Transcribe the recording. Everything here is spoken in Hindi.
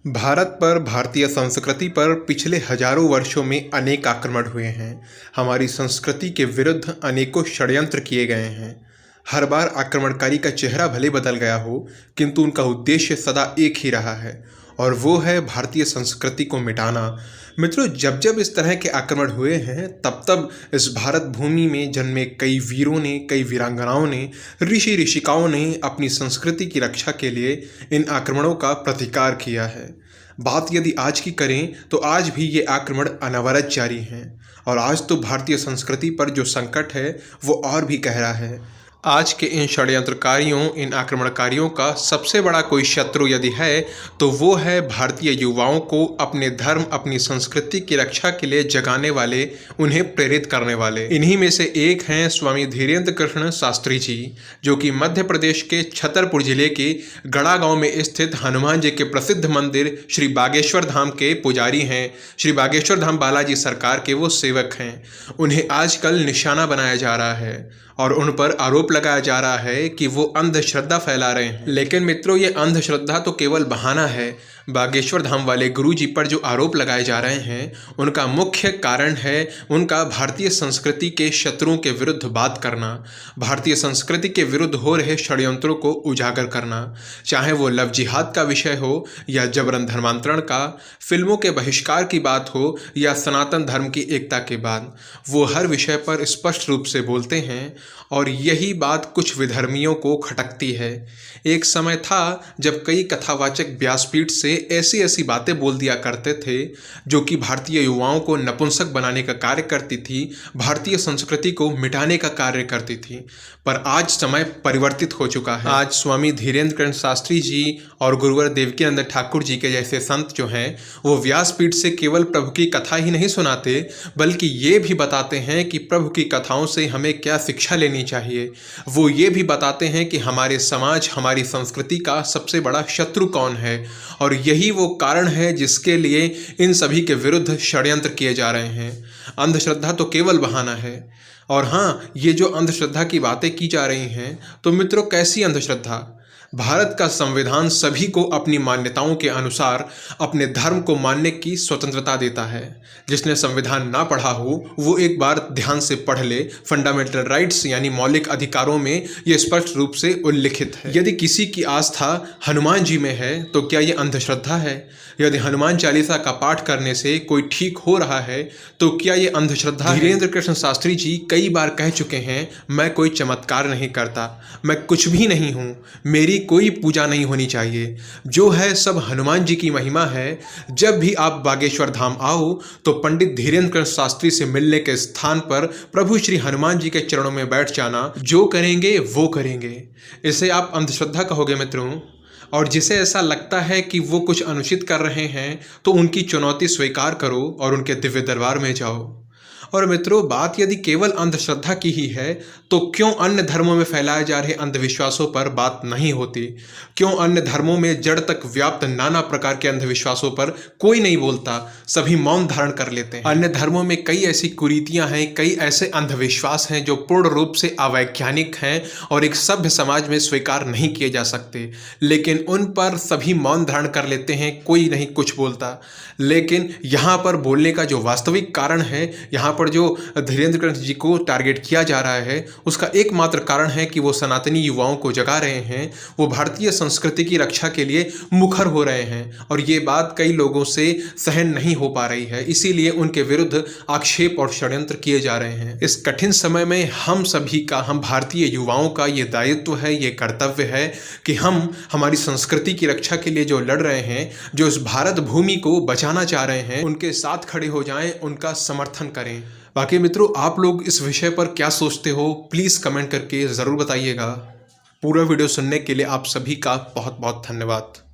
भारत पर, भारतीय संस्कृति पर पिछले हजारों वर्षों में अनेक आक्रमण हुए हैं। हमारी संस्कृति के विरुद्ध अनेकों षड्यंत्र किए गए हैं। हर बार आक्रमणकारी का चेहरा भले बदल गया हो, किंतु उनका उद्देश्य सदा एक ही रहा है, और वो है भारतीय संस्कृति को मिटाना। मित्रों, जब जब इस तरह के आक्रमण हुए हैं, तब तब इस भारत भूमि में जन्मे कई वीरों ने, कई वीरांगनाओं ने, ऋषि ऋषिकाओं ने अपनी संस्कृति की रक्षा के लिए इन आक्रमणों का प्रतिकार किया है। बात यदि आज की करें तो आज भी ये आक्रमण अनवरत जारी हैं, और आज तो भारतीय संस्कृति पर जो संकट है वो और भी गहरा है। आज के इन षड्यंत्रकारियों, इन आक्रमणकारियों का सबसे बड़ा कोई शत्रु यदि है तो वो है भारतीय युवाओं को अपने धर्म, अपनी संस्कृति की रक्षा के लिए जगाने वाले, उन्हें प्रेरित करने वाले। इन्हीं में से एक हैं स्वामी धीरेन्द्र कृष्ण शास्त्री जी, जो कि मध्य प्रदेश के छतरपुर जिले के गड़ा गांव में स्थित हनुमान जी के प्रसिद्ध मंदिर श्री बागेश्वर धाम के पुजारी हैं। श्री बागेश्वर धाम बालाजी सरकार के वो सेवक हैं। उन्हें आजकल निशाना बनाया जा रहा है और उन पर आरोप लगाया जा रहा है कि वो अंधश्रद्धा फैला रहे हैं। लेकिन मित्रों, ये अंधश्रद्धा तो केवल बहाना है। बागेश्वर धाम वाले गुरु जी पर जो आरोप लगाए जा रहे हैं, उनका मुख्य कारण है उनका भारतीय संस्कृति के शत्रुओं के विरुद्ध बात करना, भारतीय संस्कृति के विरुद्ध हो रहे षड्यंत्रों को उजागर करना। चाहे वो लव जिहाद का विषय हो या जबरन धर्मांतरण का, फिल्मों के बहिष्कार की बात हो या सनातन धर्म की एकता की बात, वो हर विषय पर स्पष्ट रूप से बोलते हैं, और यही बात कुछ विधर्मियों को खटकती है। एक समय था जब कई कथावाचक व्यासपीठ से ऐसी ऐसी बातें बोल दिया करते थे जो कि भारतीय युवाओं को नपुंसक बनाने का कार्य करती थी, भारतीय संस्कृति को मिटाने का कार्य करती थी। पर आज समय परिवर्तित हो चुका है। आज स्वामी धीरेन्द्र कृष्ण शास्त्री जी और गुरुवर देवकीनंद ठाकुर जी के जैसे संत जो हैं, वो व्यासपीठ से केवल प्रभु की कथा ही नहीं सुनाते, बल्कि ये भी बताते हैं कि प्रभु की कथाओं से हमें क्या शिक्षा लेनी चाहिए। वो ये भी बताते हैं कि हमारे समाज, हमारी संस्कृति का सबसे बड़ा शत्रु कौन है, और यही वो कारण है जिसके लिए इन सभी के विरुद्ध षड्यंत्र किए जा रहे हैं। अंधश्रद्धा तो केवल बहाना है। और हाँ, ये जो अंधश्रद्धा की बातें की जा रही हैं, तो मित्रों, कैसी अंधश्रद्धा? भारत का संविधान सभी को अपनी मान्यताओं के अनुसार अपने धर्म को मानने की स्वतंत्रता देता है। जिसने संविधान ना पढ़ा हो वो एक बार ध्यान से पढ़ ले। फंडामेंटल राइट्स यानी मौलिक अधिकारों में ये स्पष्ट रूप से उल्लिखित है। यदि किसी की आस्था हनुमान जी में है तो क्या ये अंधश्रद्धा है? यदि हनुमान चालीसा का पाठ करने से कोई ठीक हो रहा है तो क्या ये अंधश्रद्धा है? धीरेन्द्र कृष्ण शास्त्री जी कई बार कह चुके हैं, मैं कोई चमत्कार नहीं करता, मैं कुछ भी नहीं हूँ, मेरी कोई पूजा नहीं होनी चाहिए, जो है सब हनुमान जी की महिमा है। जब भी आप बागेश्वर धाम आओ तो पंडित धीरेन्द्र कृष्ण शास्त्री से मिलने के स्थान पर प्रभु श्री हनुमान जी के चरणों में बैठ जाना, जो करेंगे वो करेंगे। इसे आप अंधश्रद्धा कहोगे मित्रों? और जिसे ऐसा लगता है कि वो कुछ अनुचित कर रहे हैं तो उनकी चुनौती स्वीकार करो और उनके दिव्य दरबार में जाओ। और मित्रों, बात यदि केवल अंधश्रद्धा की ही है तो क्यों अन्य धर्मों में फैलाए जा रहे अंधविश्वासों पर बात नहीं होती? क्यों अन्य धर्मों में जड़ तक व्याप्त नाना प्रकार के अंधविश्वासों पर कोई नहीं बोलता? सभी मौन धारण कर लेते हैं। अन्य धर्मों में कई ऐसी कुरीतियां हैं, कई ऐसे अंधविश्वास हैं जो पूर्ण रूप से अवैज्ञानिक हैं और एक सभ्य समाज में स्वीकार नहीं किए जा सकते, लेकिन उन पर सभी मौन धारण कर लेते हैं, कोई नहीं कुछ बोलता। लेकिन यहाँ पर बोलने का जो वास्तविक कारण है, यहाँ पर जो धीरेन्द्र कृष्ण जी को टारगेट किया जा रहा है, उसका एकमात्र कारण है कि वो सनातनी युवाओं को जगा रहे हैं, वो भारतीय संस्कृति की रक्षा के लिए मुखर हो रहे हैं, और ये बात कई लोगों से सहन नहीं हो पा रही है। इसीलिए उनके विरुद्ध आक्षेप और षड्यंत्र किए जा रहे हैं। इस कठिन समय में हम सभी का, हम भारतीय युवाओं का ये दायित्व है, ये कर्तव्य है कि हम हमारी संस्कृति की रक्षा के लिए जो लड़ रहे हैं, जो इस भारत भूमि को बचाना चाह रहे हैं, उनके साथ खड़े हो जाएं, उनका समर्थन करें। बाकी मित्रों, आप लोग इस विषय पर क्या सोचते हो, प्लीज़ कमेंट करके ज़रूर बताइएगा। पूरा वीडियो सुनने के लिए आप सभी का बहुत बहुत धन्यवाद।